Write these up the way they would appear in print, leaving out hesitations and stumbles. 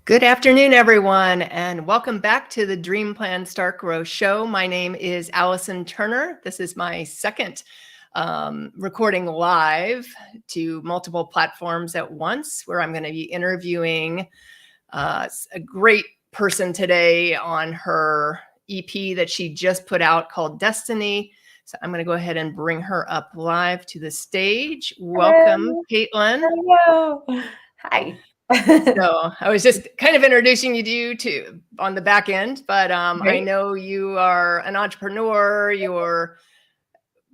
Good afternoon, everyone, and welcome back to the Dream Plan Start Grow show. My name is Allison Turner. This is my second recording live to multiple platforms at once, where I'm going to be interviewing a great person today on her EP that she just put out called Destiny. So I'm going to go ahead and bring her up live to the stage. Welcome, Caitlin. Hello. Hi. So I was just kind of introducing you to on the back end, but I know you are an entrepreneur. You're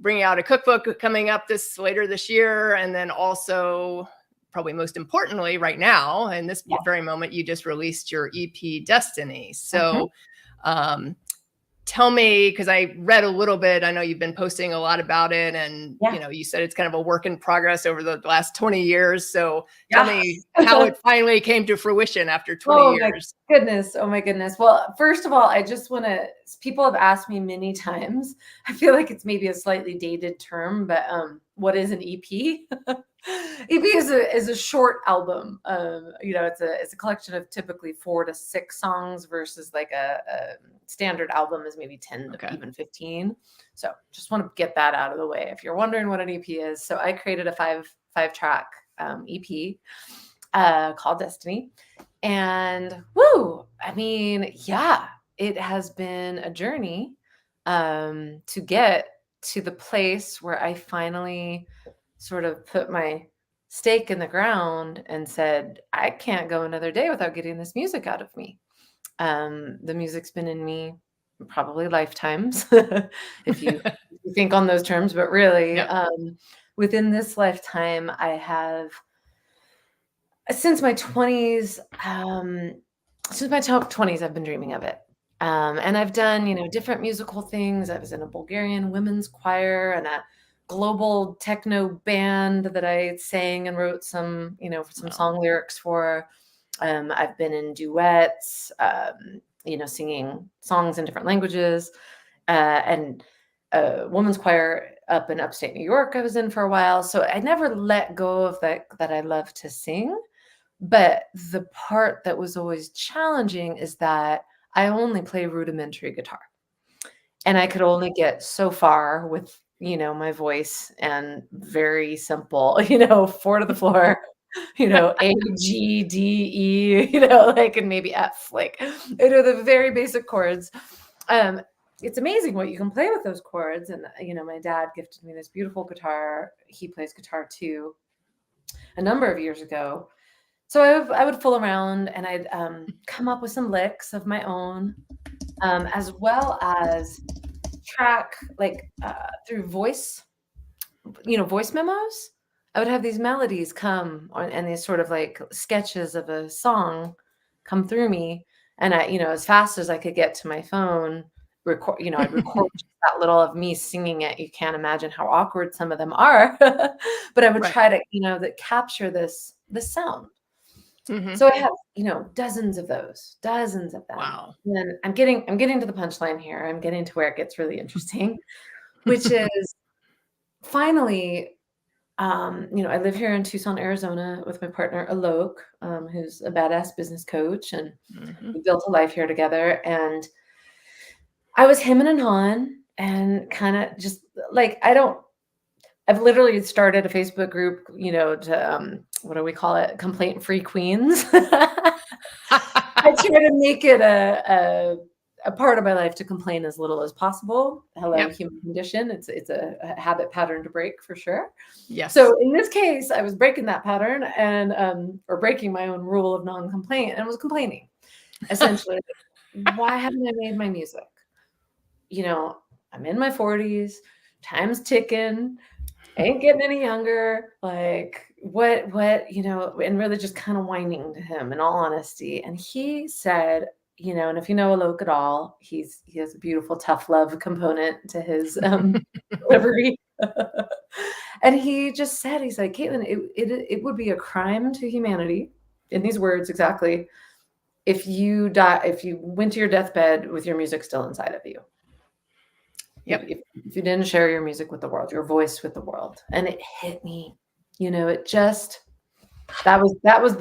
bringing out a cookbook coming up later this year, and then also, probably most importantly, right now in this very moment, you just released your EP Destiny. So tell me, because I read a little bit, I know you've been posting a lot about it, and you said it's kind of a work in progress over the last 20 years. So tell me how it finally came to fruition after 20 years. Oh my goodness. Well, first of all, I just want to, people have asked me many times, I feel like it's maybe a slightly dated term, but what is an EP? EP is a short album. It's a collection of typically 4 to 6 songs versus like a standard album is maybe 10 to even 15. So just want to get that out of the way if you're wondering what an EP is. So I created a five track EP called Destiny, and it has been a journey to get to the place where I finally sort of put my stake in the ground and said, I can't go another day without getting this music out of me. The music's been in me probably lifetimes, if you think on those terms, but really within this lifetime, I have, since my 20s, I've been dreaming of it. And I've done, different musical things. I was in a Bulgarian women's choir and a global techno band that I sang and wrote some song lyrics for. I've been in duets, singing songs in different languages, and a women's choir up in upstate New York I was in for a while. So I never let go of that I love to sing. But the part that was always challenging is that I only play rudimentary guitar. And I could only get so far with, my voice and very simple, 4 to the floor, A, G, D, E, and maybe F, the very basic chords. It's amazing what you can play with those chords. And, my dad gifted me this beautiful guitar. He plays guitar too, a number of years ago. So I would fool around and I'd come up with some licks of my own, as well as track through voice memos. I would have these melodies come on, and these sort of like sketches of a song come through me. And I, as fast as I could get to my phone, I'd record just that little of me singing it. You can't imagine how awkward some of them are, but I would try to, capture this sound. So I have, dozens of them. Wow. And then I'm getting to the punchline here. I'm getting to where it gets really interesting, which is finally, I live here in Tucson, Arizona with my partner, Alok, who's a badass business coach, and we built a life here together. And I was hemming and hawing and kind of just like, I've literally started a Facebook group, to, what do we call it? Complaint-free queens. I try to make it a part of my life to complain as little as possible. Hello, human condition. It's a habit pattern to break for sure. Yes. So in this case, I was breaking that pattern and, or breaking my own rule of non-complaint, and was complaining. Essentially, why haven't I made my music? I'm in my 40s, time's ticking. Ain't getting any younger. Like what, and really just kind of whining to him in all honesty. And he said, and if you know Alok at all, he has a beautiful tough love component to his delivery. And he just said, he's like, Caitlin, it would be a crime to humanity, in these words exactly, if you went to your deathbed with your music still inside of you. If you didn't share your music with the world, your voice with the world. And it hit me, it just, that was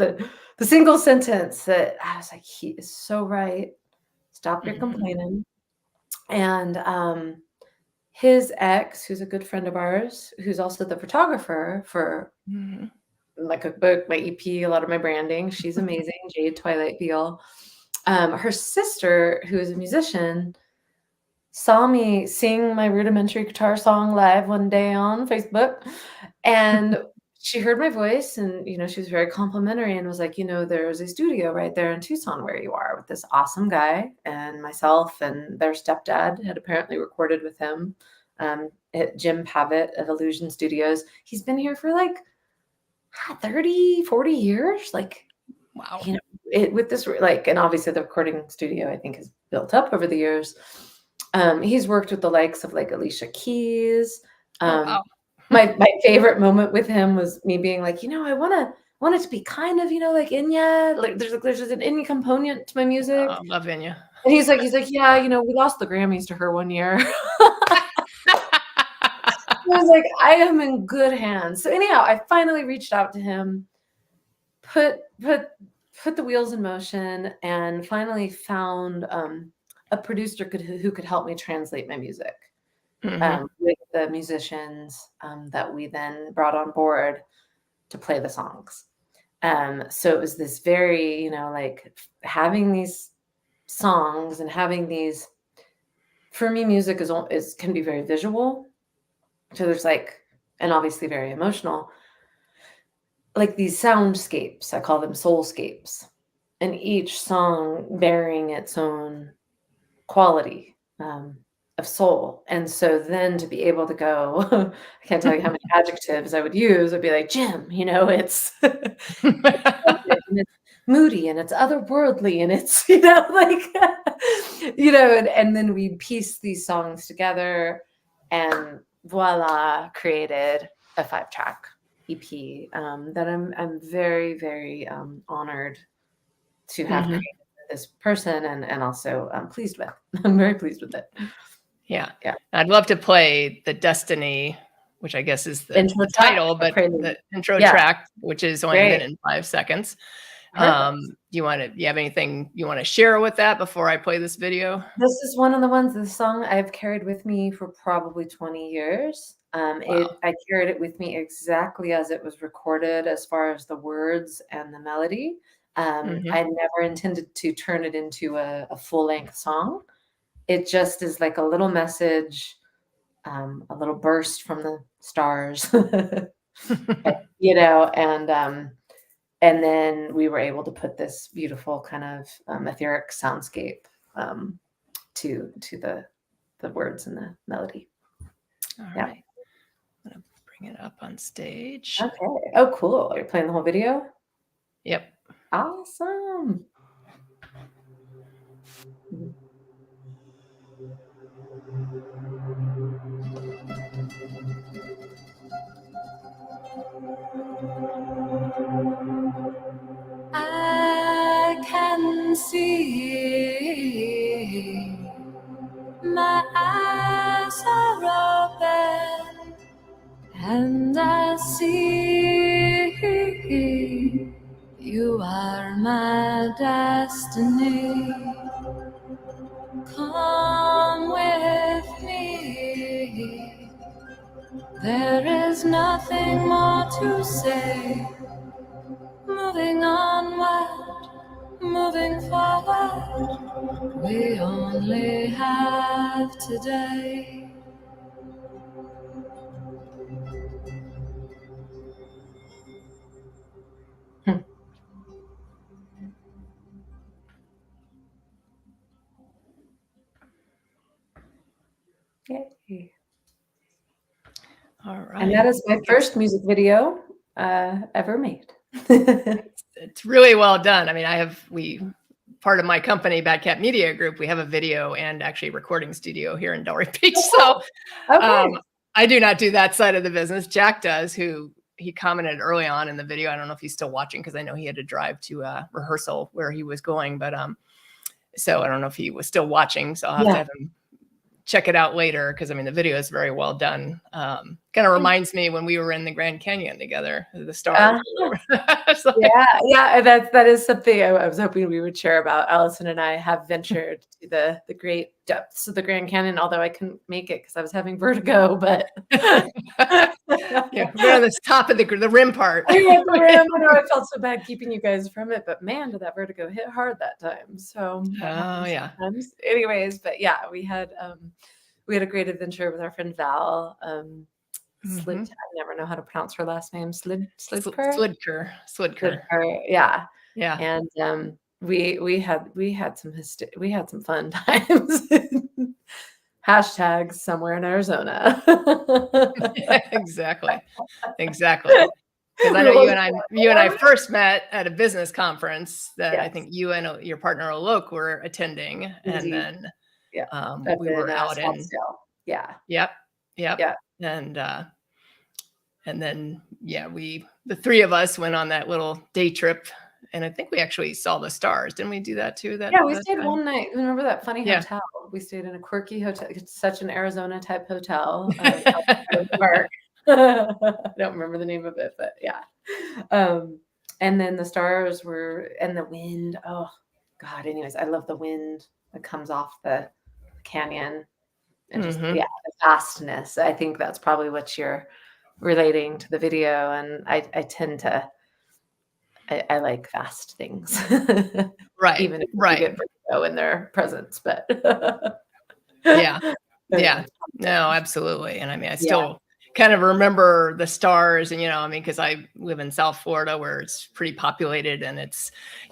the single sentence that I was like, he is so right. Stop your complaining. And his ex, who's a good friend of ours, who's also the photographer for my cookbook, my EP, a lot of my branding. She's amazing, Jade Twilight Beale. Her sister, who is a musician, saw me sing my rudimentary guitar song live one day on Facebook, and she heard my voice, and she was very complimentary and was like, there's a studio right there in Tucson where you are with this awesome guy, and myself and their stepdad had apparently recorded with him at Jim Pavitt of Illusion Studios. He's been here for like 30, 40 years. Like, wow. With this, like, and obviously the recording studio, I think, has built up over the years. He's worked with the likes of like Alicia Keys. Wow. My favorite moment with him was me being like, I want it to be kind of, like Enya. Like there's an Enya component to my music. Oh, love Enya. And he's like, yeah, we lost the Grammys to her one year. I was like, I am in good hands. So anyhow, I finally reached out to him, put the wheels in motion, and finally found a producer who could help me translate my music with the musicians that we then brought on board to play the songs. So it was this very, like having these songs and having these, for me, music can be very visual. So there's like, and obviously very emotional, like these soundscapes. I call them soulscapes, and each song bearing its own quality of soul. And so then to be able to go, I can't tell you how many adjectives I would use. I'd be like, Jim, it's it's moody and it's otherworldly and it's, and then we piece these songs together and voila, created a 5-track EP that I'm very, very honored to have created this person and also pleased with. I'm very pleased with it. Yeah. I'd love to play the Destiny, which I guess is the title, but the intro track, which is only a minute and 5 seconds. Do you have anything you want to share with that before I play this video? This is one of the ones, the song I've carried with me for probably 20 years. Wow. I carried it with me exactly as it was recorded, as far as the words and the melody. I never intended to turn it into a full-length song. It just is like a little message, a little burst from the stars, and then we were able to put this beautiful kind of etheric soundscape to the words and the melody. All right. I'm going to bring it up on stage. Okay. Oh, cool. Are you playing the whole video? Yep. Awesome. I can see, my eyes are open, and I see you are my destiny. Come with me. There is nothing more to say. Moving onward, moving forward, we only have today. Yay. All right. And that is my first music video ever made. It's really well done. I mean, part of my company, Bad Cat Media Group, we have a video and actually recording studio here in Delray Beach. So I do not do that side of the business. Jack does, who he commented early on in the video. I don't know if he's still watching because I know he had to drive to a rehearsal where he was going. But so I don't know if he was still watching. So I'll have to have him check it out later because I mean the video is very well done. Kind of reminds me when we were in the Grand Canyon together, the stars. Yeah, that is something I was hoping we would share about. Allison and I have ventured to the great depths of the Grand Canyon, although I couldn't make it because I was having vertigo. But yeah, we're on the top of the rim part. I know I felt so bad keeping you guys from it, but man, did that vertigo hit hard that time. So yeah. Sometimes. Anyways, but yeah, we had a great adventure with our friend Val. I never know how to pronounce her last name. Slidker. Yeah. And we had some fun times. Hashtags somewhere in Arizona. Exactly. Because I know you and I first met at a business conference that I think you and your partner Alok were attending, and then we were out in and then the three of us went on that little day trip, and I think we actually saw the stars. Didn't we do that too? We stayed one night. Remember that funny hotel? We stayed in a quirky hotel. It's such an Arizona type hotel. Park. I don't remember the name of it, but yeah. And then the stars were, and the wind. Oh God. Anyways, I love the wind that comes off the canyon, and just the vastness. I think that's probably what you're relating to the video, and I tend to. I like fast things, right? Even if you get vertigo in their presence, but yeah, no, absolutely. And I mean, I still kind of remember the stars, and I mean, because I live in South Florida where it's pretty populated, and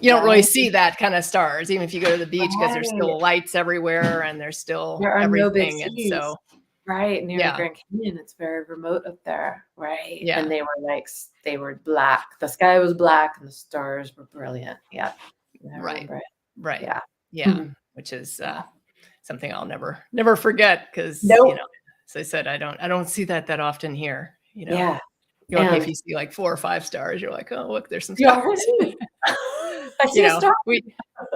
you don't really see that kind of stars, even if you go to the beach, because there's still lights everywhere and there's still everything, no and so. Right, near the Grand Canyon, it's very remote up there, right? Yeah. And they were black. The sky was black and the stars were brilliant. Yeah. Right. Yeah. Which is something I'll never forget, because as I said, I don't see that often here. Yeah. If you see like 4 or 5 stars, you're like, oh, look, there's some stars. I see a star.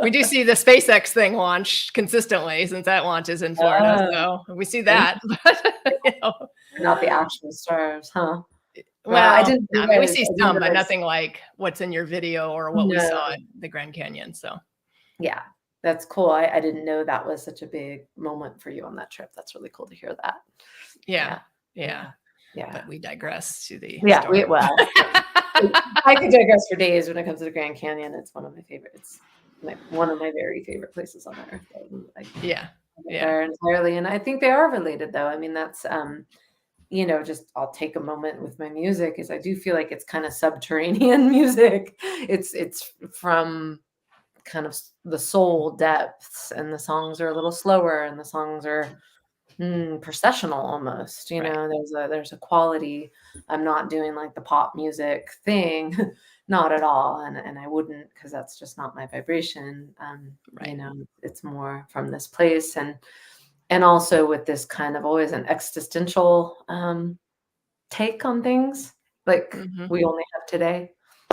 We do see the SpaceX thing launch consistently, since that launches in Florida. So we see that. Not the actual stars, huh? Well, we see some, but nothing like what's in your video or what we saw at the Grand Canyon. So yeah, that's cool. I didn't know that was such a big moment for you on that trip. That's really cool to hear that. Yeah. But we digress to the I could digress for days when it comes to the Grand Canyon. It's one of my favorites. One of my very favorite places on earth. Entirely. And I think they are related, though. I mean, that's just I'll take a moment with my music, is I do feel like it's kind of subterranean music. It's from kind of the soul depths, and the songs are a little slower, and the songs are processional almost. There's a quality. I'm not doing like the pop music thing. Not at all. And I wouldn't, because that's just not my vibration. It's more from this place, and also with this kind of always an existential take on things. Like we only have today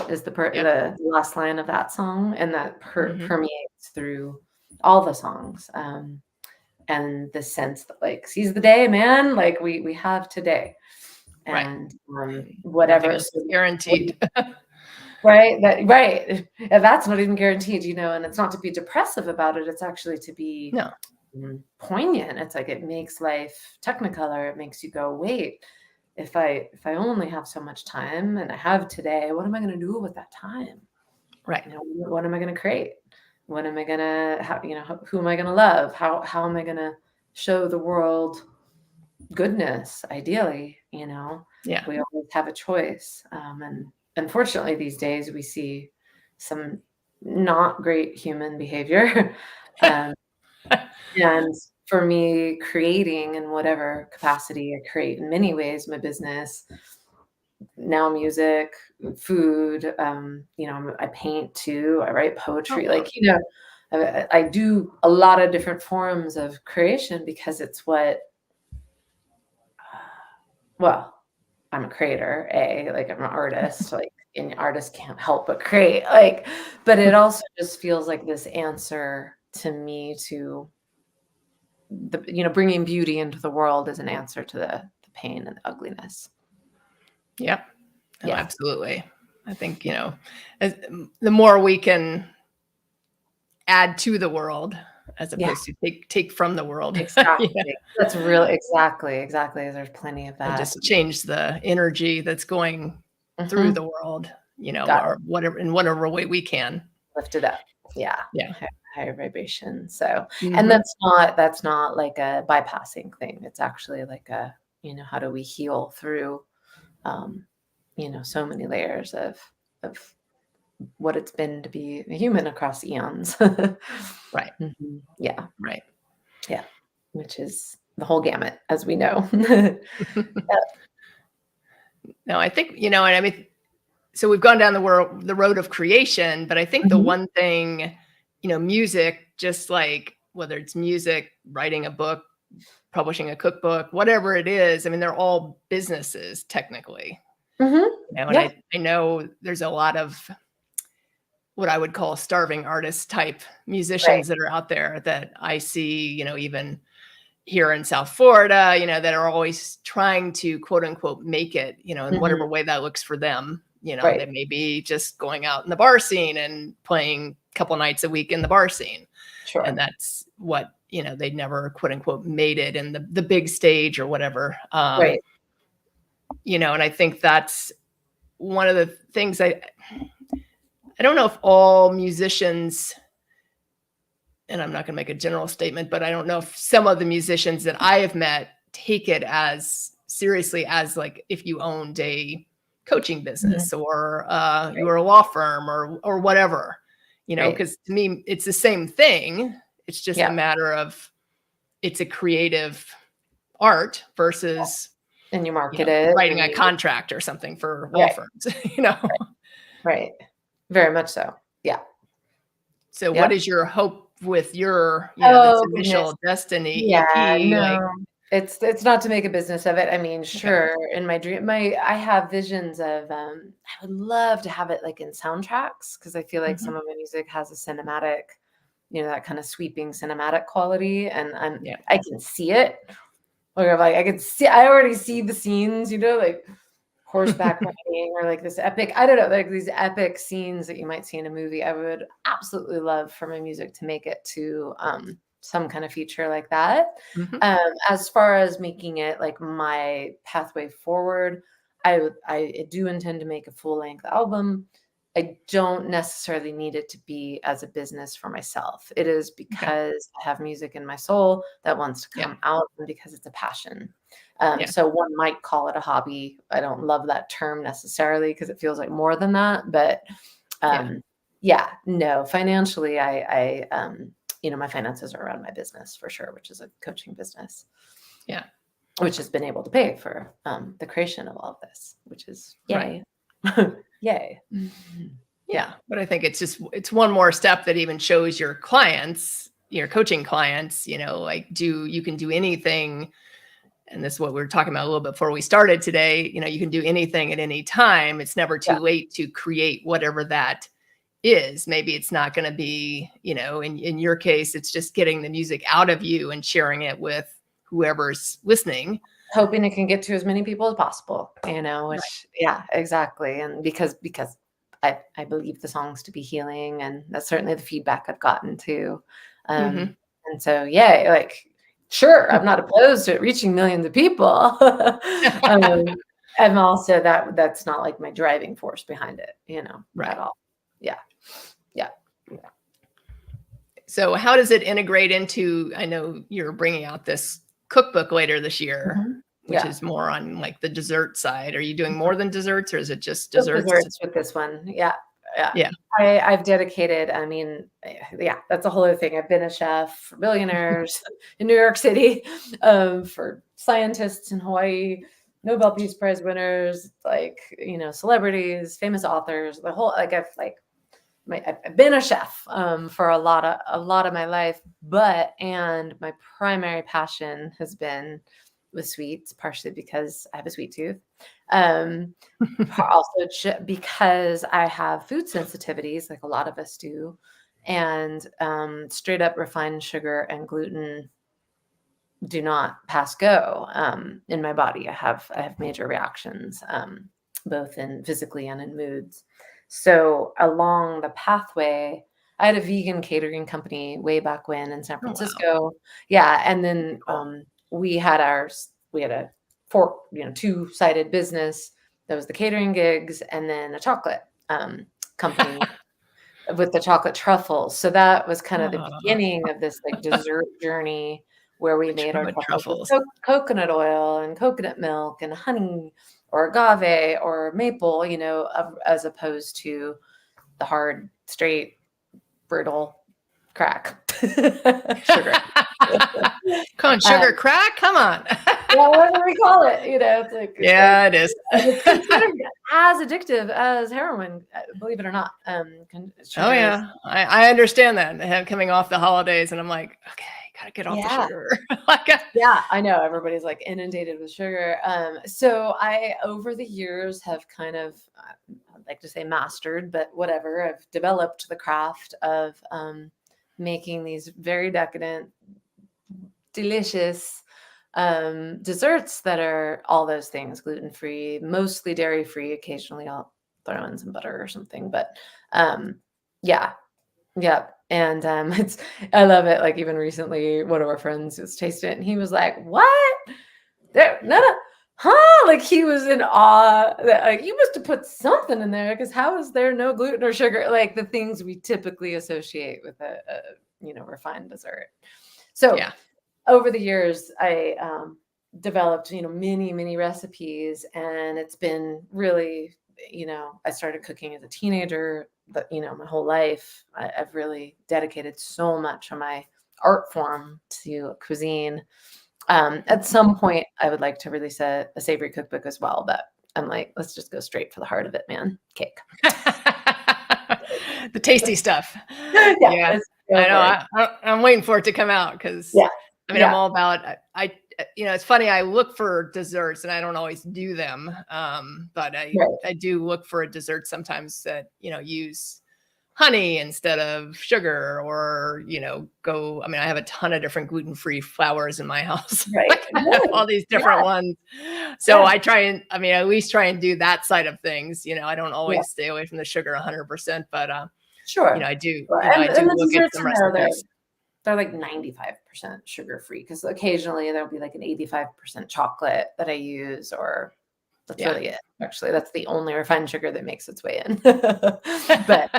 is the last line of that song, and that permeates through all the songs. And the sense that like seize the day, man. Like we have today, and whatever is guaranteed. Right. And that's not even guaranteed, and it's not to be depressive about it. It's actually to be poignant. It's like, it makes life technicolor. It makes you go, wait, if I only have so much time, and I have today, what am I going to do with that time? Right. What am I going to create? What am I going to, who am I going to love? How am I going to show the world goodness? Ideally, we always have a choice. And unfortunately, these days we see some not great human behavior. And for me, creating in whatever capacity I create, in many ways, my business, now music, food, I paint too, I write poetry, I do a lot of different forms of creation, because it's what, I'm a creator, I'm an artist, and artists can't help but create, but it also just feels like this answer to me to bringing beauty into the world is an answer to the pain and the ugliness. Yep. Oh, yeah, absolutely. I think, the more we can add to the world as opposed to take from the world. Exactly. That's real. Exactly. There's plenty of that. And just change the energy that's going through the world, or whatever, in whatever way we can. Lift it up. Yeah. Yeah. Higher vibration. So, and that's not like a bypassing thing. It's actually like a, how do we heal through, so many layers of what it's been to be a human across eons. Right. Yeah. Right. Yeah. Which is the whole gamut, as we know. No, I think, and I mean, so we've gone down the road of creation, but I think the one thing, music, just like whether it's music, writing a book, publishing a cookbook, whatever it is, I mean, they're all businesses technically. And I know there's a lot of what I would call starving artist type musicians that are out there that I see, even here in South Florida, that are always trying to quote unquote make it, in whatever way that looks for them. They may be just going out in the bar scene and playing a couple nights a week in the bar scene. Sure. And that's what, they never quote unquote made it in the big stage or whatever. And I think that's one of the things I don't know if all musicians, and I'm not going to make a general statement, but I don't know if some of the musicians that I have met take it as seriously as like if you owned a coaching business or you were a law firm or whatever, because to me, it's the same thing. It's just a matter of it's a creative art versus and you market it, writing a contract or something for law firms, Right. Very much so. Yeah. So what is your hope with your, this initial Destiny EP? No. It's not to make a business of it. I mean, sure. In my dream, I have visions of, I would love to have it like in soundtracks because I feel like some of my music has a cinematic, that kind of sweeping cinematic quality. And I can see it. Or like I already see the scenes, like horseback riding or like this epic, I don't know, like these epic scenes that you might see in a movie. I would absolutely love for my music to make it to some kind of feature like that. As far as making it like my pathway forward, I do intend to make a full-length album. I don't necessarily need it to be as a business for myself. It is because I have music in my soul that wants to come out and because it's a passion. So one might call it a hobby. I don't love that term necessarily because it feels like more than that. But no, financially, I my finances are around my business for sure, which is a coaching business. Yeah. Which has been able to pay for the creation of all of this, which is yay. Yay. Yeah. But I think it's one more step that even shows your clients, your coaching clients, like you can do anything. And this is what we were talking about a little bit before we started today. You can do anything at any time. It's never too late to create whatever that is. Maybe it's not going to be, in your case, it's just getting the music out of you and sharing it with whoever's listening. Hoping it can get to as many people as possible, which, exactly. And because I believe the songs to be healing, and that's certainly the feedback I've gotten too. And so, sure, I'm not opposed to it reaching millions of people. And also that's not like my driving force behind it, at all. Yeah. So how does it integrate into, I know you're bringing out this cookbook later this year, which is more on like the dessert side. Are you doing more than desserts or is it just desserts? Desserts with this one. Yeah. I've dedicated, that's a whole other thing. I've been a chef for billionaires in New York City, for scientists in Hawaii, Nobel Peace Prize winners, celebrities, famous authors, the whole, I've been a chef for a lot of my life, and my primary passion has been with sweets, partially because I have a sweet tooth. Also because I have food sensitivities, like a lot of us do, and straight up refined sugar and gluten do not pass go in my body. I have major reactions, both in physically and in moods. So along the pathway, I had a vegan catering company way back when in San Oh, wow. Francisco. Yeah. And then Cool. we had a fork, two-sided business. That was the catering gigs, and then a chocolate company with the chocolate truffles. So that was kind of the Oh, beginning of this like dessert journey where we made our chocolate truffles with truffles. coconut oil and coconut milk and honey or agave or maple, as opposed to the hard, straight, brittle crack sugar. Come on, sugar crack? Come on. Yeah, what do we call it? It's like Yeah, it is. and it's considered as addictive as heroin, believe it or not. Oh Sugar is, yeah, I understand that. Coming off the holidays, and I'm like, okay, gotta get off the yeah. sugar. Like, Yeah, I know everybody's like inundated with sugar. So I, over the years, have kind of, I'd like to say mastered, but whatever. I've developed the craft of making these very decadent, delicious desserts that are all those things: gluten-free, mostly dairy-free. Occasionally, I'll throw in some butter or something, but yeah. Yeah. And I love it. Like even recently, one of our friends was tasting it and he was like, "What? There, no, huh?" Like he was in awe that like you must have put something in there, because how is there no gluten or sugar? Like the things we typically associate with a refined dessert. So yeah, over the years, I developed, many recipes, and it's been really, I started cooking as a teenager, but, my whole life, I've really dedicated so much of my art form to cuisine. At some point, I would like to release a savory cookbook as well, but I'm like, let's just go straight for the heart of it, man. Cake. the tasty stuff. Yeah, Yeah, let's go I for it. know. I'm waiting for it to come out because Yeah, I mean, I'm yeah, all about. It's funny. I look for desserts, and I don't always do them. But right. I do look for a dessert sometimes that use honey instead of sugar, or I mean, I have a ton of different gluten-free flours in my house. Right. I have all these different Yeah, ones, so yeah, I try and at least try and do that side of things. I don't yeah. always stay away from the sugar 100%, but Sure. I do Sure. I And do the look at desserts some in there, recipes. they're like 95% sugar free, because occasionally there'll be like an 85% chocolate that I use, or that's Yeah. really it. Actually, that's the only refined sugar that makes its way in. But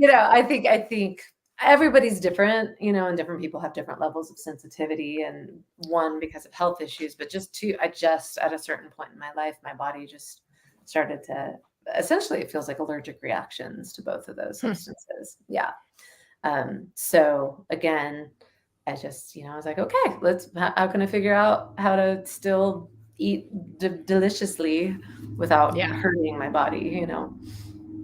I think everybody's different, and different people have different levels of sensitivity, and one because of health issues, but just two, I just at a certain point in my life, my body just started to essentially, it feels like allergic reactions to both of those substances. Yeah. So again, I just, I was like, okay, how can I figure out how to still eat deliciously without Yeah. hurting my body, Oh,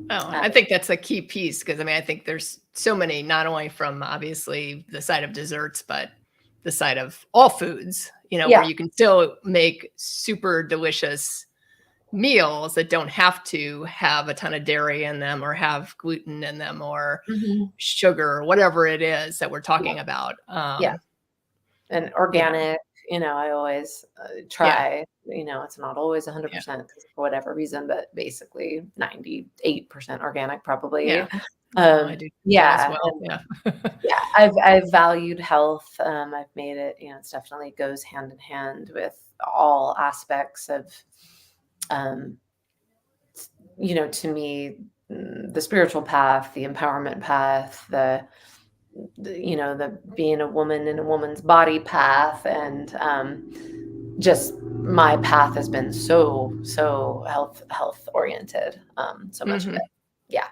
Uh, I think that's a key piece because I think there's so many, not only from obviously the side of desserts, but the side of all foods, where yeah. you can still make super delicious meals that don't have to have a ton of dairy in them or have gluten in them or Mhm. sugar or whatever it is that we're Yeah. talking about. Yeah. And You know, organic, I always yeah, try, it's not always yeah, 100% because for whatever reason, but basically 98% organic probably. yeah. No, I do that as Yeah. well. Yeah. Yeah, I've valued health. I've made it, it definitely goes hand in hand with all aspects of, um, to me, the spiritual path, the empowerment path, the being a woman in a woman's body path, and just my path has been so health oriented. So much of it. Mhm. Yeah,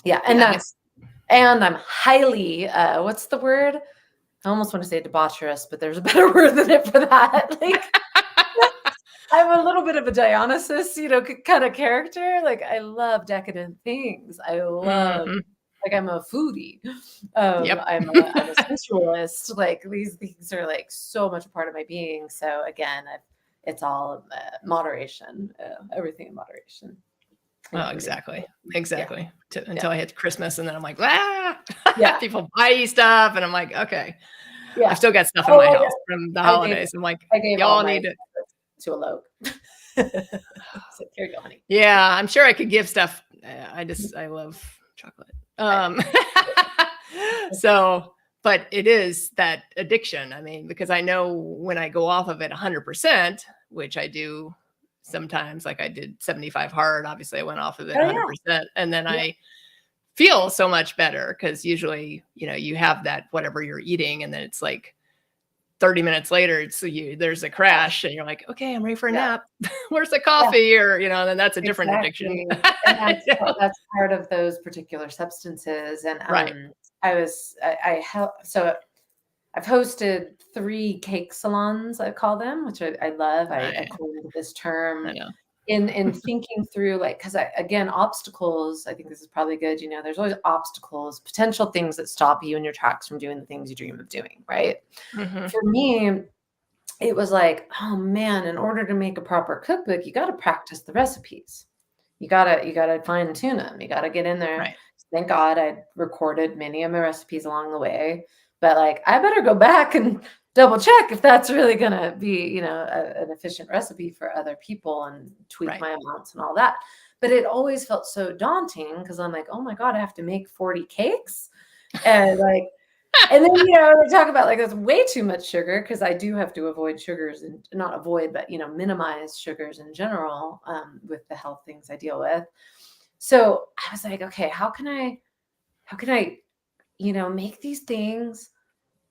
yeah, Yeah. and I'm highly, what's the word? I almost want to say debaucherous, but there's a better word than it for that. Like, I'm a little bit of a Dionysus, kind of character. Like, I love decadent things. Mhm. Like, I'm a foodie. Yep. I'm a sensualist. Like, these things are like so much a part of my being. So again, it's all moderation. Everything in moderation. Oh, Including, exactly. yeah, Exactly. yeah, Until I hit Christmas and then I'm like, ah, yeah, people buy you stuff. And I'm like, okay. Yeah. I've still got stuff in Oh, my I house know. from the I gave holidays. I'm like, I gave all y'all my need it. to a Loke. So here you go, honey. Yeah, I'm sure I could give stuff. I love chocolate. So, but it is that addiction. I mean, because I know when I go off of it 100%, which I do sometimes, like I did 75 hard, obviously I went off of it Oh, yeah. 100%. And then Yeah. I feel so much better because usually, you have that whatever you're eating, and then it's like 30 minutes later, there's a crash, and you're like, okay, I'm ready for a nap. Where's the coffee? Or, then that's a different addiction. And that's part of those particular substances. And Right. so I've hosted 3 cake salons, I call them, which I love. I coined this term. I know. In thinking through, like, because again, obstacles, I think this is probably good. There's always obstacles, potential things that stop you in your tracks from doing the things you dream of doing, right? Mm-hmm. For me, it was like, oh man, in order to make a proper cookbook, you got to practice the recipes. You gotta fine tune them. You gotta get in there. Right. Thank God I recorded many of my recipes along the way, but like, I better go back and double check if that's really going to be, an efficient recipe for other people, and tweak my amounts and all that. But it always felt so daunting because I'm like, oh my God, I have to make 40 cakes. And like, and then, we talk about like, that's way too much sugar, because I do have to avoid sugars, and not avoid, but, minimize sugars in general, with the health things I deal with. So I was like, okay, how can I, make these things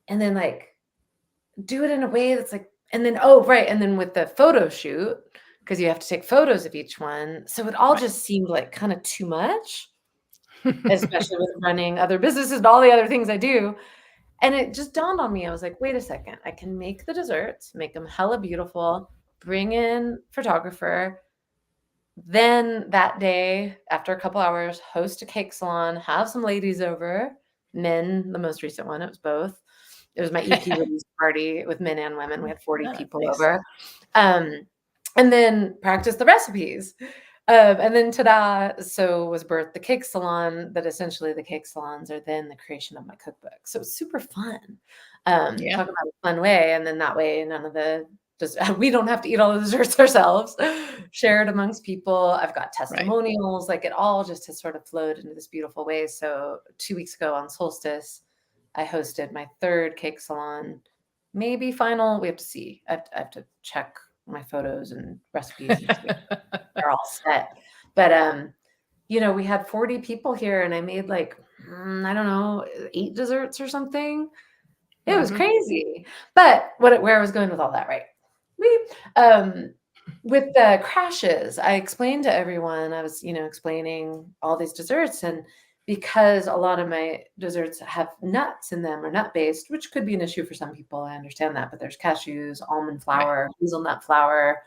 and then like do it in a way that's like, and then, and then with the photo shoot, because you have to take photos of each one. So it all just seemed like kind of too much, especially with running other businesses and all the other things I do. And it just dawned on me. I was like, wait a second, I can make the desserts, make them hella beautiful, bring in photographer. Then that day, after a couple hours, host a cake salon, have some ladies over, men, the most recent one, it was both. It was my EP release party with men and women. We had 40 people over. And then practice the recipes. And then ta-da, so was birthed the cake salon, but essentially the cake salons are then the creation of my cookbook. So it's super fun. Talk about a fun way. And then that way, we don't have to eat all the desserts ourselves, share it amongst people. I've got testimonials, like it all just has sort of flowed into this beautiful way. So 2 weeks ago on Solstice, I hosted my 3rd cake salon, maybe final. We have to see. I have to check my photos and recipes and see if they're all set. But, we had 40 people here, and I made like, I don't know, 8 desserts or something. It was crazy. But where I was going with all that, right? With the crashes, I explained to everyone, I was, explaining all these desserts, and because a lot of my desserts have nuts in them, or nut-based, which could be an issue for some people, I understand that, but there's cashews, almond flour, hazelnut flour,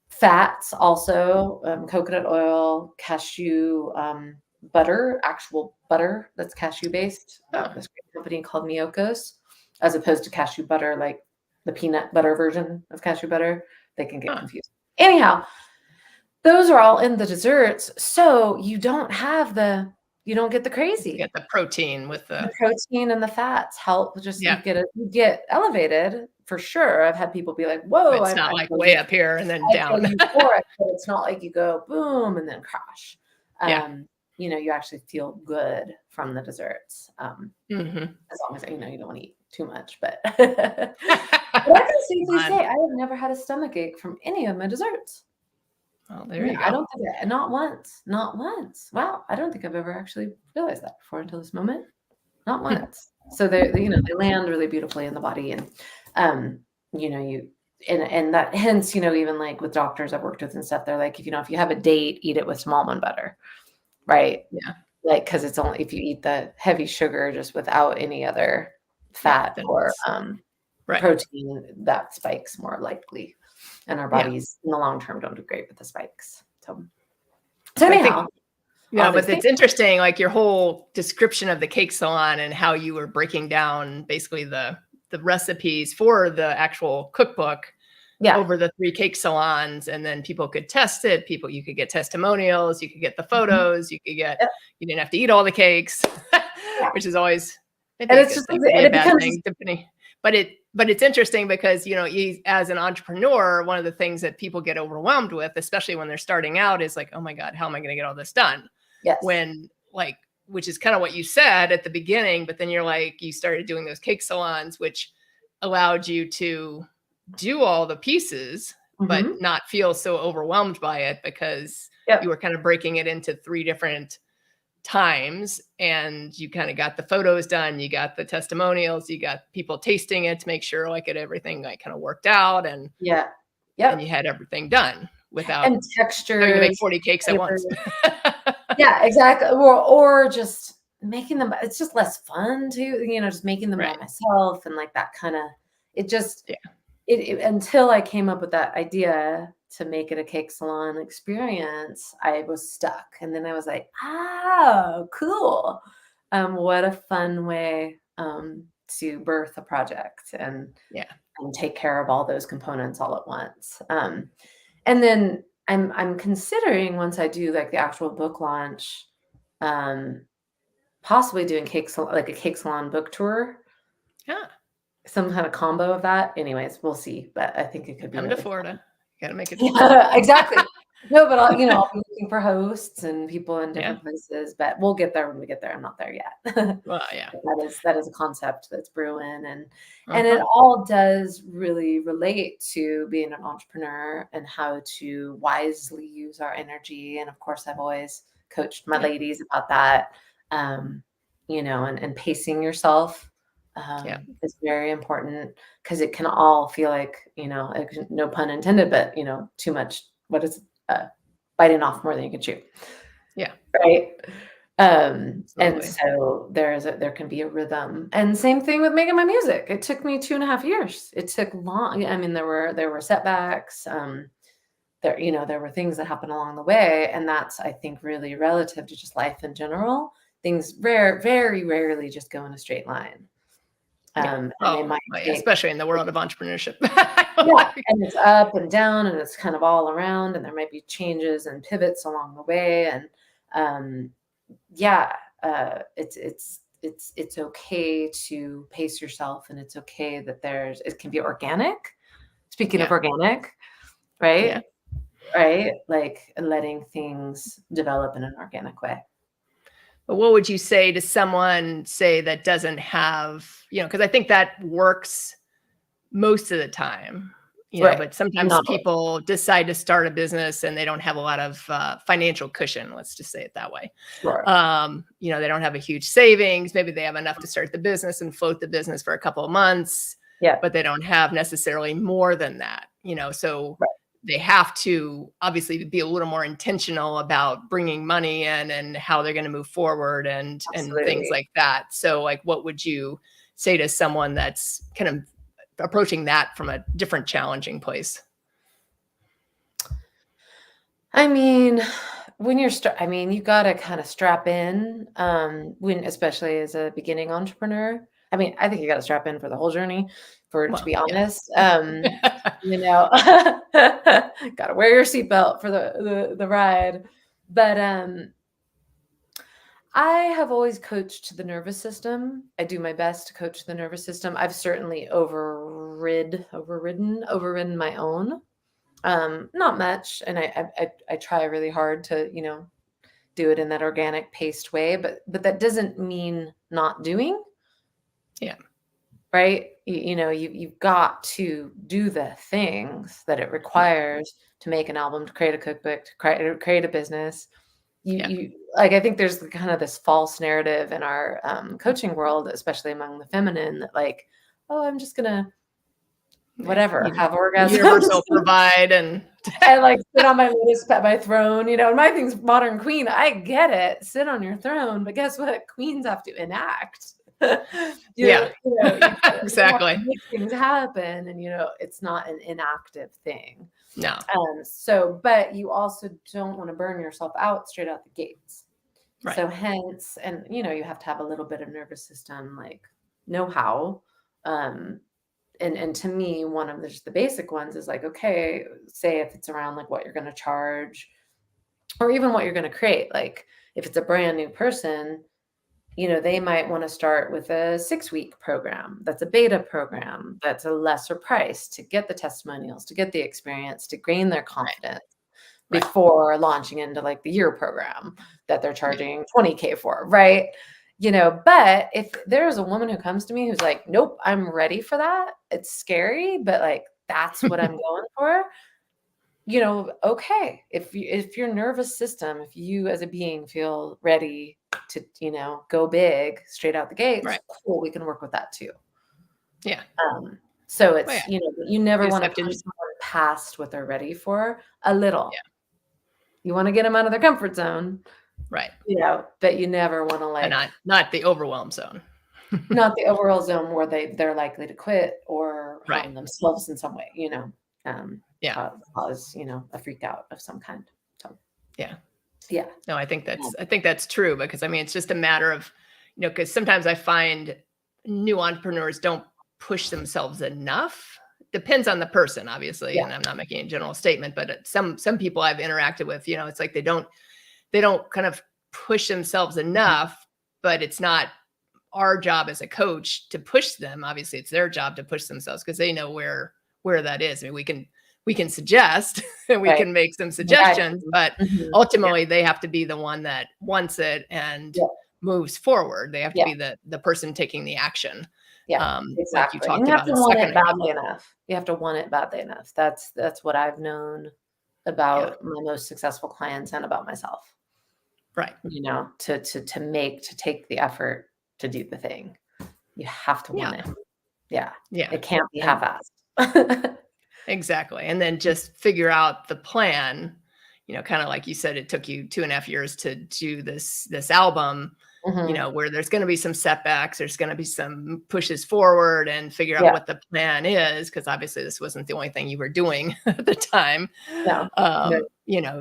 fats also, coconut oil, cashew, butter, actual butter that's cashew-based. This great company called Miyoko's, as opposed to cashew butter, like the peanut butter version of cashew butter. They can get confused. Anyhow, those are all in the desserts. So you don't get the crazy. You get the protein with the protein, and the fats help just you get elevated for sure. I've had people be like, whoa, it's not like way up here and then down. Euphoric, but it's not like you go boom and then crash. You actually feel good from the desserts. As long as you don't want to eat too much, but I can safely say I have never had a stomach ache from any of my desserts. Oh, there you go. I don't think not once. Wow, I don't think I've ever actually realized that before until this moment. Not once. So they land really beautifully in the body, and and that hence, even like with doctors I've worked with and stuff, they're like, if you have a date, eat it with some almond butter, right? Yeah. Like, because it's only if you eat the heavy sugar just without any other fat or protein, that spikes more likely. And our bodies in the long term don't do great with the spikes. So anyhow. But it's interesting, like your whole description of the cake salon and how you were breaking down basically the recipes for the actual cookbook over the 3 cake salons, and then people could test it. You could get testimonials, you could get the photos, you didn't have to eat all the cakes, which is always It'd And be a it's good just, thing, and be a it bad becomes, thing, depending. But it's interesting because, you, as an entrepreneur, one of the things that people get overwhelmed with, especially when they're starting out, is like, oh my God, how am I going to get all this done? yes. When like, which is kind of what you said at the beginning, but then you're like, you started doing those cake salons, which allowed you to do all the pieces, but Mm-hmm. not feel so overwhelmed by it because Yep. you were kind of breaking it into 3 different times, and you kind of got the photos done, you got the testimonials, you got people tasting it to make sure like everything like kind of worked out, and Yeah. and Yep. you had everything done without And having to make textures, 40 cakes at flavors. once. Yeah, exactly. Or just making them, it's just less fun too, just making them by Right. myself, and like that kind of, it just, Yeah. until I came up with that idea to make it a cake salon experience, I was stuck. And then I was like, oh, cool. What a fun way to birth a project and Yeah. take care of all those components all at once. And then I'm considering, once I do like the actual book launch, possibly doing like a cake salon book tour, Yeah. some kind of combo of that. Anyways, we'll see, but I think it could be Come to really Florida. fun. You got to make it to Yeah, Florida. exactly. No, but I'll be looking for hosts and people in Yeah. different places, but we'll get there when we get there. I'm not there yet. Well, yeah. That is a concept that's brewing, and it Uh-huh. all does really relate to being an entrepreneur and how to wisely use our energy. And of course, I've always coached my Yeah. ladies about that, and pacing yourself Yeah. is very important, because it can all feel like, no pun intended, but too much. What is biting off more than you can chew? Yeah. Right. And Absolutely. so there can be a rhythm. And same thing with making my music. It took me 2.5 years. It took long. I mean, there were setbacks. There were things that happened along the way, and that's, I think, really relative to just life in general. Things very rarely just go in a straight line. Yeah. And they Oh, might yeah. take, Especially in the world of entrepreneurship. yeah, and it's up and down, and it's kind of all around, and there might be changes and pivots along the way. And it's okay to pace yourself, and it's okay that it can be organic. Speaking of Yeah. organic, Yeah. right, like letting things develop in an organic way. But what would you say to someone, say, that doesn't have, because I think that works most of the time, Right. but sometimes Not always. people decide to start a business and they don't have a lot of financial cushion. Let's just say it that way. Sure. They don't have a huge savings. Maybe they have enough to start the business and float the business for a couple of months, Yeah. but they don't have necessarily more than that, so Right. they have to obviously be a little more intentional about bringing money in and how they're going to move forward and things like that. So like, what would you say to someone that's kind of approaching that from a different challenging place? I mean, when you're you got to kind of strap in, especially as a beginning entrepreneur. I mean, I think you got to strap in for the whole journey, to be honest. Got to wear your seatbelt for the ride. But I have always coached the nervous system. I do my best to coach the nervous system. I've certainly overridden my own. Not much, and I try really hard to do it in that organic, paced way, but that doesn't mean not doing. Yeah. Right. You've got to do the things that it requires to make an album, to create a cookbook, to create a business. You like, I think there's kind of this false narrative in our coaching world, especially among the feminine, that like, oh, I'm just gonna whatever, have orgasms. Universal provide and like sit on my lotus pet, my throne, and my thing's modern queen. I get it. Sit on your throne, but guess what? Queens have to enact. Exactly. Make things happen, and it's not an inactive thing. No. But you also don't want to burn yourself out straight out the gates. Right. So hence, and you have to have a little bit of nervous system, like know-how. And to me, one of the basic ones is like, okay, say if it's around like what you're going to charge, or even what you're going to create. Like if it's a brand new person, they might want to start with a 6-week program. That's a beta program. That's a lesser price to get the testimonials, to get the experience, to gain their confidence before launching into like the year program that they're charging $20K for. Right. But if there's a woman who comes to me who's like, nope, I'm ready for that. It's scary, but like, that's what I'm going for. Okay. If your nervous system, if you as a being feel ready to, go big straight out the gates, cool, we can work with that too. Yeah. So it's, you never want to push someone past what they're ready for a little. Yeah. You want to get them out of their comfort zone. Right. But you never want to like. And not the overwhelm zone. Not the overall zone where they're likely to quit or harm themselves in some way, cause, a freak out of some kind. So, yeah. No, I think that's true, because I mean, it's just a matter of, because sometimes I find new entrepreneurs don't push themselves enough. Depends on the person, obviously. And I'm not making a general statement, but some people I've interacted with, it's like they don't kind of push themselves enough, but it's not our job as a coach to push them. Obviously it's their job to push themselves, because they know where that is. I mean, we can suggest and we can make some suggestions, but ultimately they have to be the one that wants it and moves forward. They have to be the person taking the action. Yeah, exactly. Like you have to want it badly enough. You have to want it badly enough. That's what I've known about my most successful clients and about myself. Right. To take the effort to do the thing. You have to want it. Yeah. It can't be half-assed. Exactly. And then just figure out the plan, kind of like you said, it took you 2.5 years to do this album, where there's going to be some setbacks, there's going to be some pushes forward, and figure out what the plan is. Cause obviously this wasn't the only thing you were doing at the time. No.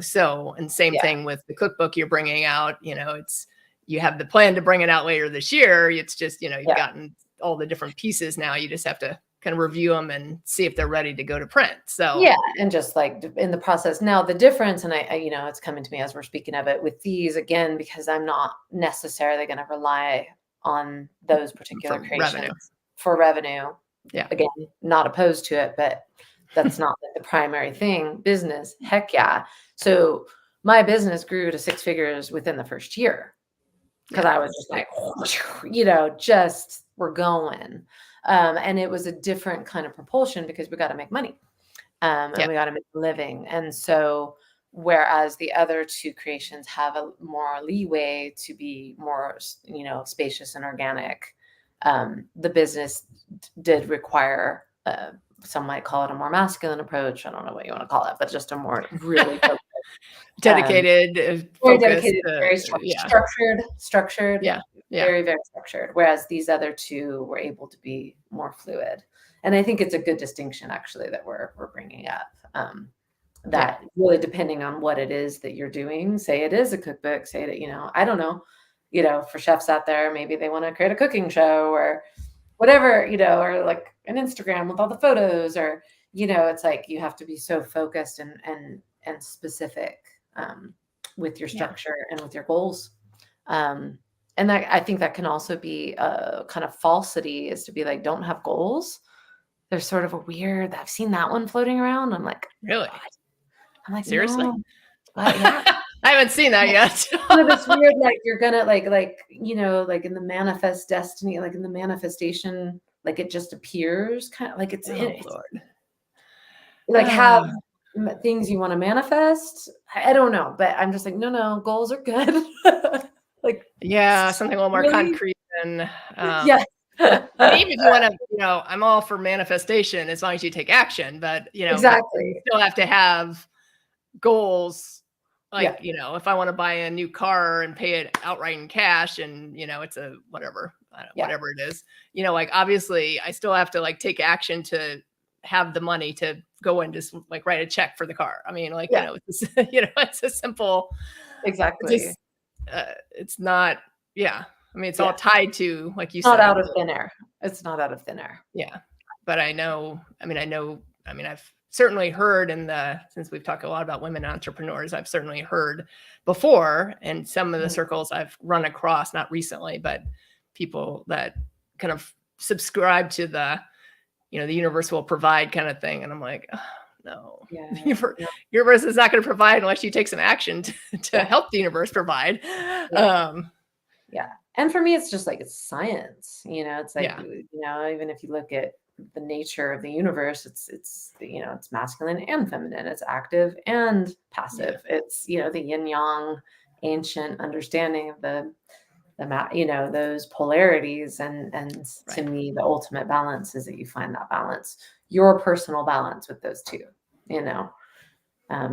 So, and same thing with the cookbook you're bringing out, you have the plan to bring it out later this year. It's just, you've gotten all the different pieces. Now you just have to kind of review them and see if they're ready to go to print. So and just like in the process now, the difference, and I it's coming to me as we're speaking of it with these, again, because I'm not necessarily going to rely on those particular creations for revenue. Again, not opposed to it, but that's not the primary thing. Business, heck yeah. So my business grew to 6 figures within the first year, because I was just like, just we're going. And it was a different kind of propulsion, because we got to make money, and we got to make a living. And so, whereas the other 2 creations have a more leeway to be more, spacious and organic, the business did require, some might call it a more masculine approach. I don't know what you want to call it, but just a more really dedicated, very focused, dedicated, very structured. Very, very structured. Whereas these other 2 were able to be more fluid. And I think it's a good distinction, actually, that we're bringing up. That really, depending on what it is that you're doing, say it is a cookbook, say that, I don't know, for chefs out there, maybe they want to create a cooking show or whatever, or like an Instagram with all the photos, or, it's like you have to be so focused and specific with your structure and with your goals. And that, I think that can also be a kind of falsity, is to be like, don't have goals. There's sort of a weird, I've seen that one floating around. I'm like, really? I'm like, seriously? No. But I haven't seen that yet. This weird, like, you're gonna like, like in the manifest destiny, like in the manifestation, like it just appears, kind of like it's Lord. Like have things you want to manifest. I don't know, but I'm just like, no, goals are good. Like, something a little more concrete than even if you want to, I'm all for manifestation as long as you take action, but exactly, you still have to have goals. Like, if I want to buy a new car and pay it outright in cash, and it's a whatever it is, like, obviously I still have to like take action to have the money to go and just like write a check for the car. I mean, like, it's a simple, exactly. It's not, I mean, it's all tied to, like you said, not out of thin air. It's not out of thin air. Yeah. But I've certainly heard since we've talked a lot about women entrepreneurs, I've certainly heard before, and some of the circles I've run across, not recently, but people that kind of subscribe to the universe will provide kind of thing. And I'm like, oh, no, universe is not going to provide unless you take some action to help the universe provide. Yeah. And for me, it's just like, it's science, it's like, even if you look at the nature of the universe, it's masculine and feminine, it's active and passive. It's, the yin yang ancient understanding of those polarities. And to me, the ultimate balance is that you find that balance, your personal balance with those two,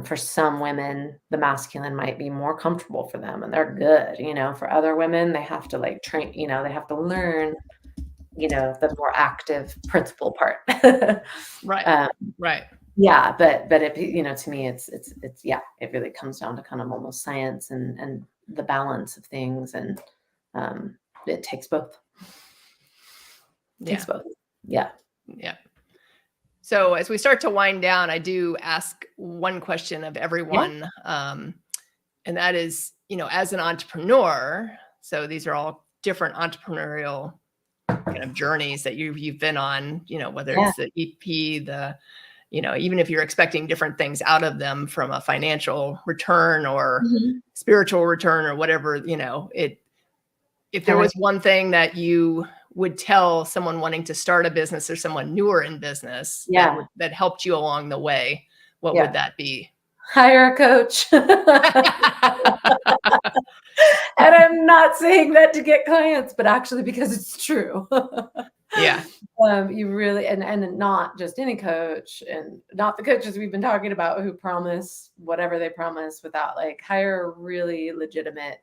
for some women, the masculine might be more comfortable for them and they're good, for other women, they have to like train, they have to learn, the more active principle part. Right. Yeah. But it, to me, it's, it really comes down to kind of almost science and the balance of things. And, it takes both. Yeah. So as we start to wind down, I do ask one question of everyone. And that is, as an entrepreneur, so these are all different entrepreneurial kind of journeys that you've been on, whether it's the EP, even if you're expecting different things out of them from a financial return or spiritual return or whatever, if there was one thing that you would tell someone wanting to start a business or someone newer in business that helped you along the way, what would that be? Hire a coach. And I'm not saying that to get clients, but actually because it's true. You really, and not just any coach, and not the coaches we've been talking about who promise whatever they promise without hire a really legitimate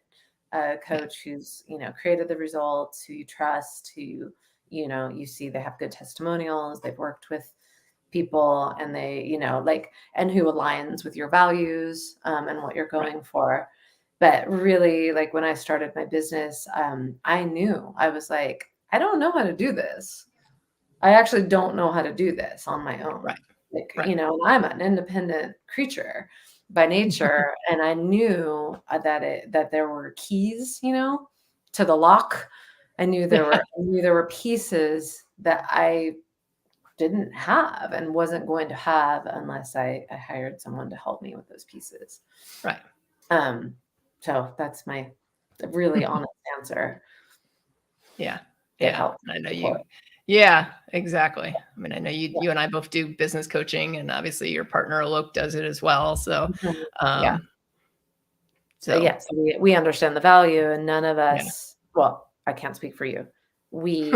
coach who's, created the results, who you trust, who, you see they have good testimonials, they've worked with people, and they, and who aligns with your values, and what you're going for. But really, when I started my business, I knew, I was like, I don't know how to do this. I actually don't know how to do this on my own. And I'm an independent creature by nature. And I knew that there were keys, to the lock. I knew there were pieces that I didn't have and wasn't going to have unless I hired someone to help me with those pieces. So that's my really honest answer. I know you. Yeah, exactly. I mean, I know you and I both do business coaching, and obviously your partner Alok does it as well. So, So we understand the value, and none of us, well, I can't speak for you. We,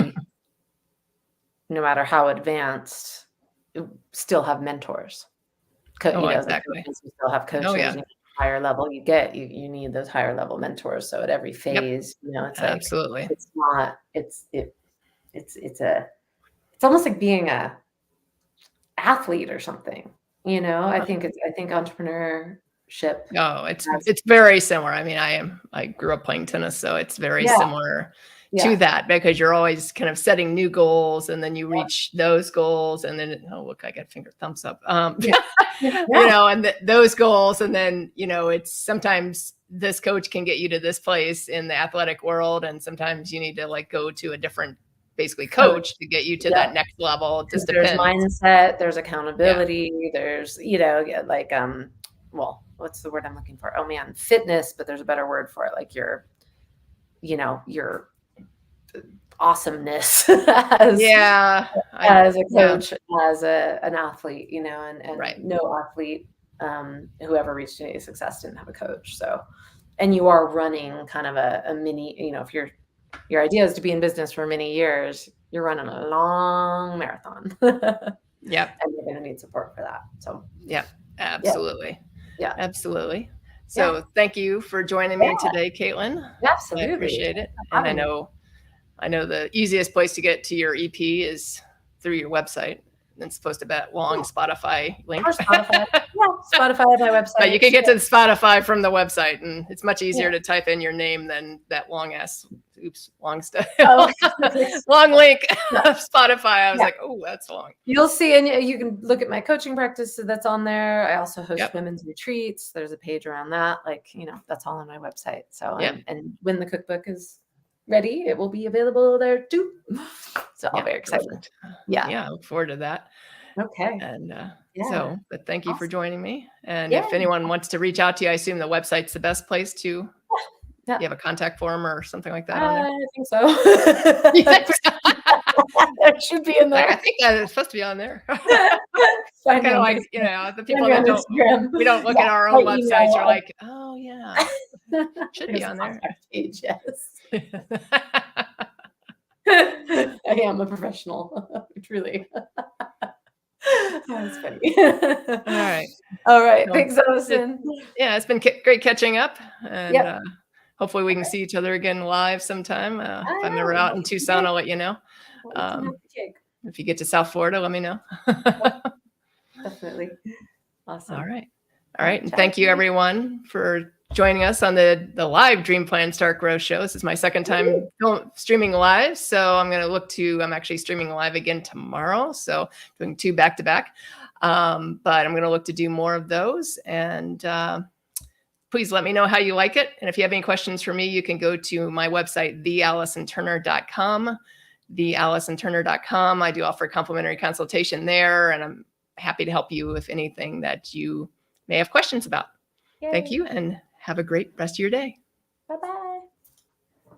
no matter how advanced, still have mentors. Exactly. We still have coaches. Higher level you get, you need those higher level mentors. So at every phase, it's absolutely, it's not, it's almost like being a athlete or something, I think entrepreneurship. Oh, it's very similar. I mean, I grew up playing tennis, so it's very similar to that, because you're always kind of setting new goals, and then you reach those goals, and then look, I got finger thumbs up. And those goals, and then it's sometimes this coach can get you to this place in the athletic world, and sometimes you need to go to a different basically coach to get you to that next level. It just there's depends. Mindset, there's accountability, there's well, what's the word I'm looking for? Oh man, fitness, but there's a better word for it, your awesomeness as a coach, as an athlete, and no athlete who ever reached any success didn't have a coach. So, and you are running kind of a mini, if your idea is to be in business for many years, you're running a long marathon. And you're going to need support for that. So absolutely. Absolutely. So thank you for joining me today, Caitlin. Absolutely. I appreciate it. And I know the easiest place to get to your EP is through your website. It's supposed to be that long Spotify link. Or Spotify. Spotify, my website. But you can get to Spotify from the website, and it's much easier to type in your name than that long ass oops, long stuff, Oh, long link Yeah. of Spotify. I was Yeah. like, oh, that's long. You'll see, and you can look at my coaching practice that's on there. I also host Yep. women's retreats. There's a page around that. Like, that's all on my website. So, Yep. and when the cookbook is ready, it will be available there too. So I'm very excited. Perfect. Yeah. Yeah. I look forward to that. Okay. And Yeah. but thank you for Awesome. joining me. And Yeah. if anyone wants to reach out to you, I assume the website's the best place to, Yeah. you have a contact form or something like that on there? I think so. It should be in Like, I there. think that it's supposed to be on there. Find Kind me of on like, Facebook. the people Find me that on Instagram. we don't look Yeah, at our my own websites. email. You're like, oh yeah, should be There's a on there. contact page, yes. I am a professional, truly. That's funny. All right. All right. So, Thanks, Allison. yeah, it's been great catching up. And Yep. hopefully we can see each other again live sometime. If I'm ever out in Tucson, I'll let you know. If you get to South Florida, let me know. Definitely. Awesome. All right. All right. And thank you everyone for joining us on the live Dream Plan Start Grow show. This is my second time streaming live. So I'm going to I'm actually streaming live again tomorrow. So doing 2 back-to-back. But I'm going to look to do more of those. And please let me know how you like it. And if you have any questions for me, you can go to my website, theallisonturner.com. theallisonturner.com. I do offer complimentary consultation there, and I'm happy to help you with anything that you may have questions about. Yay. Thank you, and have a great rest of your day.